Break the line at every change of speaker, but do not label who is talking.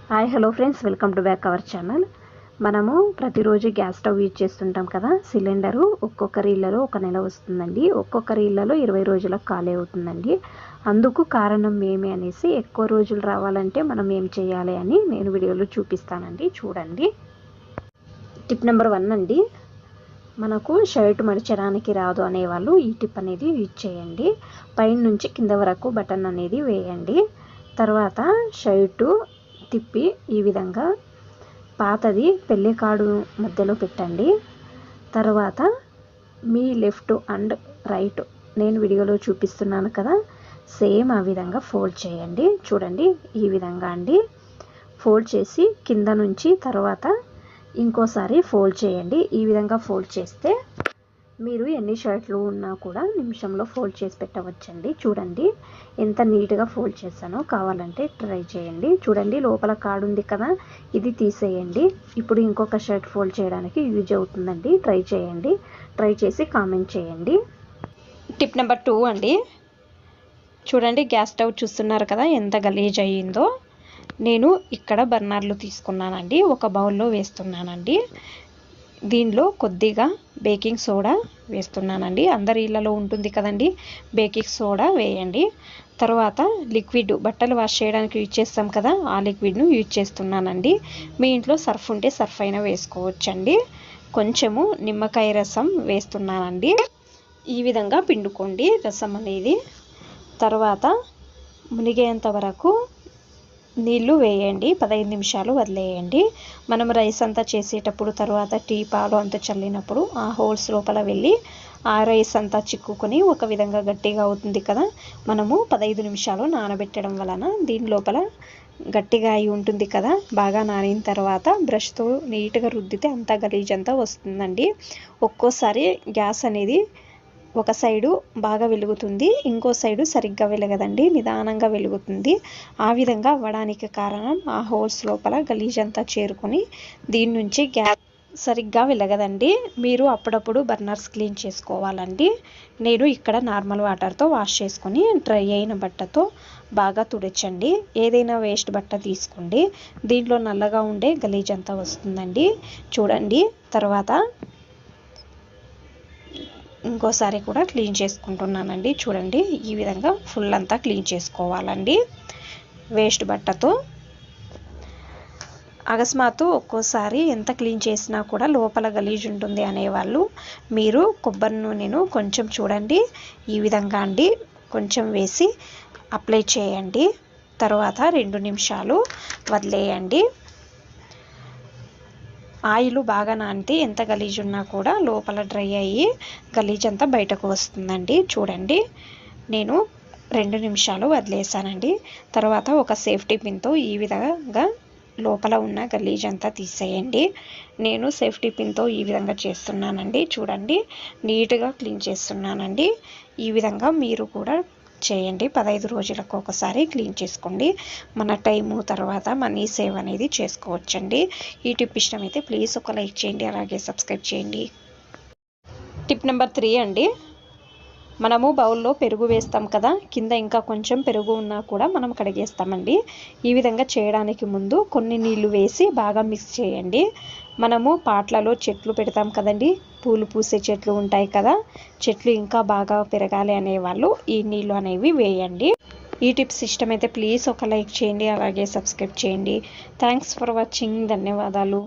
Hi hello friends, welcome to back our channel. మనము ప్రతిరోజు gas stove use చేస్తుంటాం కదా. సిలిండరు ఒక్కొక్కరి ఇళ్లలో ఒక నెల వస్తుందండి, ఒక్కొక్కరి ఇళ్లలో 20 రోజులకు ఖాళీ అవుతుందండి. అందుకు కారణం ఏమి అనేసి, ఎక్కువ రోజులు రావాలంటే మనం ఏం చేయాలి అని నేను వీడియోలో చూపిస్తానండి. చూడండి. టిప్ నెంబర్ 1 అండి. మనకు షర్ట్ మడచడానికి రాదు అనేవాళ్ళు ఈ టిప్ అనేది యూజ్ చేయండి. పైన నుంచి కింద వరకు బటన్ అనేది వేయండి. తర్వాత షర్టు తిప్పి ఈ విధంగా పాతది పెళ్లి కార్డు మధ్యలో పెట్టండి. తర్వాత మీ లెఫ్ట్ అండ్ రైట్ నేను వీడియోలో చూపిస్తున్నాను కదా, సేమ్ ఆ విధంగా ఫోల్డ్ చేయండి. చూడండి, ఈ విధంగా అండి ఫోల్డ్ చేసి కింద నుంచి తర్వాత ఇంకోసారి ఫోల్డ్ చేయండి. ఈ విధంగా ఫోల్డ్ చేస్తే మీరు ఎన్ని షర్ట్లు ఉన్నా కూడా నిమిషంలో ఫోల్డ్ చేసి పెట్టవచ్చండి. చూడండి ఎంత నీట్గా ఫోల్డ్ చేశానో, కావాలంటే ట్రై చేయండి. చూడండి, లోపల కార్డు ఉంది కదా, ఇది తీసేయండి. ఇప్పుడు ఇంకొక షర్ట్ ఫోల్డ్ చేయడానికి యూజ్ అవుతుందండి. ట్రై చేయండి, ట్రై చేసి కామెంట్ చేయండి. టిప్ నెంబర్ 2 అండి. చూడండి, గ్యాస్ స్టవ్ చూస్తున్నారు కదా ఎంత గలీజ్ అయ్యిందో. నేను ఇక్కడ బర్నర్లు తీసుకున్నానండి, ఒక బౌల్లో వేస్తున్నానండి. దీనిలో కొద్దిగా బేకింగ్ సోడా వేస్తున్నానండి. అందరి ఇళ్ళలో ఉంటుంది కదండి, బేకింగ్ సోడా వేయండి. తర్వాత లిక్విడ్ బట్టలు వాష్ చేయడానికి యూజ్ చేస్తాం కదా, ఆ లిక్విడ్ను యూజ్ చేస్తున్నానండి. మీ ఇంట్లో సర్ఫ్ ఉంటే సర్ఫ్ అయినా వేసుకోవచ్చండి. కొంచెము నిమ్మకాయ రసం వేస్తున్నానండి. ఈ విధంగా పిండుకోండి రసం అనేది. తర్వాత మునిగేంత వరకు నీళ్లు వేయండి, 15 నిమిషాలు వదిలేయండి. మనం రైస్ అంతా చేసేటప్పుడు తర్వాత టీ పాలు అంతా చల్లినప్పుడు ఆ హోల్స్ లోపల వెళ్ళి ఆ రైస్ అంతా చిక్కుకొని ఒక విధంగా గట్టిగా అవుతుంది కదా. మనము 15 నిమిషాలు నానబెట్టడం వలన దీని లోపల గట్టిగా అయి ఉంటుంది కదా. బాగా నానిన తర్వాత బ్రష్తో నీట్గా రుద్దితే అంతా గలీజ్ అంతా వస్తుందండి. ఒక్కోసారి గ్యాస్ అనేది ఒక సైడు బాగా వెలుగుతుంది, ఇంకో సైడు సరిగ్గా వెలగదండి, నిదానంగా వెలుగుతుంది. ఆ విధంగా అవ్వడానికి కారణం ఆ హోల్స్ లోపల గలీజ్ అంతా చేరుకొని దీని నుంచి గ్యాస్ సరిగ్గా వెలగదండి. మీరు అప్పుడప్పుడు బర్నర్స్ క్లీన్ చేసుకోవాలండి. నేను ఇక్కడ నార్మల్ వాటర్తో వాష్ చేసుకొని డ్రై అయిన బట్టతో బాగా తుడచండి. ఏదైనా వేస్ట్ బట్ట తీసుకోండి, దీంట్లో నల్లగా ఉండే గలీజ్ అంతా వస్తుందండి. చూడండి, తర్వాత ఇంకోసారి కూడా క్లీన్ చేసుకుంటున్నానండి. చూడండి, ఈ విధంగా ఫుల్ అంతా క్లీన్ చేసుకోవాలండి వేస్ట్ బట్టతో. అకస్మాత్తు ఒక్కోసారి ఎంత క్లీన్ చేసినా కూడా లోపల గలీజ్ ఉంటుంది అనేవాళ్ళు మీరు కొబ్బరి నూనెను కొంచెం చూడండి ఈ విధంగా అండి కొంచెం వేసి అప్లై చేయండి. తర్వాత 2 నిమిషాలు వదిలేయండి. ఆయిల్ బాగా నానితే ఎంత గలీజ్ ఉన్నా కూడా లోపల డ్రై అయ్యి గలీజ్ అంతా బయటకు వస్తుందండి. చూడండి, నేను 2 నిమిషాలు వదిలేసానండి. తర్వాత ఒక సేఫ్టీ పిన్తో ఈ విధంగా లోపల ఉన్న గలీజ్ అంతా తీసేయండి. నేను సేఫ్టీ పిన్తో ఈ విధంగా చేస్తున్నానండి. చూడండి, నీట్గా క్లీన్ చేస్తున్నానండి. ఈ విధంగా మీరు కూడా చేయండి. 15 రోజులకు ఒకసారి క్లీన్ చేసుకోండి. మన టైము తర్వాత మనీ సేవ్ అనేది చేసుకోవచ్చండి. ఈ టిప్ ఇష్టమైతే ప్లీజ్ ఒక లైక్ చేయండి, అలాగే సబ్స్క్రైబ్ చేయండి. టిప్ నెంబర్ 3 అండి. మనము బౌల్లో పెరుగు వేస్తాం కదా, కింద ఇంకా కొంచెం పెరుగు ఉన్నా కూడా మనం కడిగేస్తామండి. ఈ విధంగా చేయడానికి ముందు కొన్ని నీళ్లు వేసి బాగా మిక్స్ చేయండి. మనము పాట్లలో చెట్లు పెడతాం కదండి, పూలు పూసే చెట్లు ఉంటాయి కదా, చెట్లు ఇంకా బాగా పెరగాలి అనేవాళ్ళు ఈ నీళ్ళు అనేవి వేయండి. ఈ టిప్స్ ఇష్టమైతే ప్లీజ్ ఒక లైక్ చేయండి, అలాగే సబ్స్క్రైబ్ చేయండి. Thanks for watching. ధన్యవాదాలు.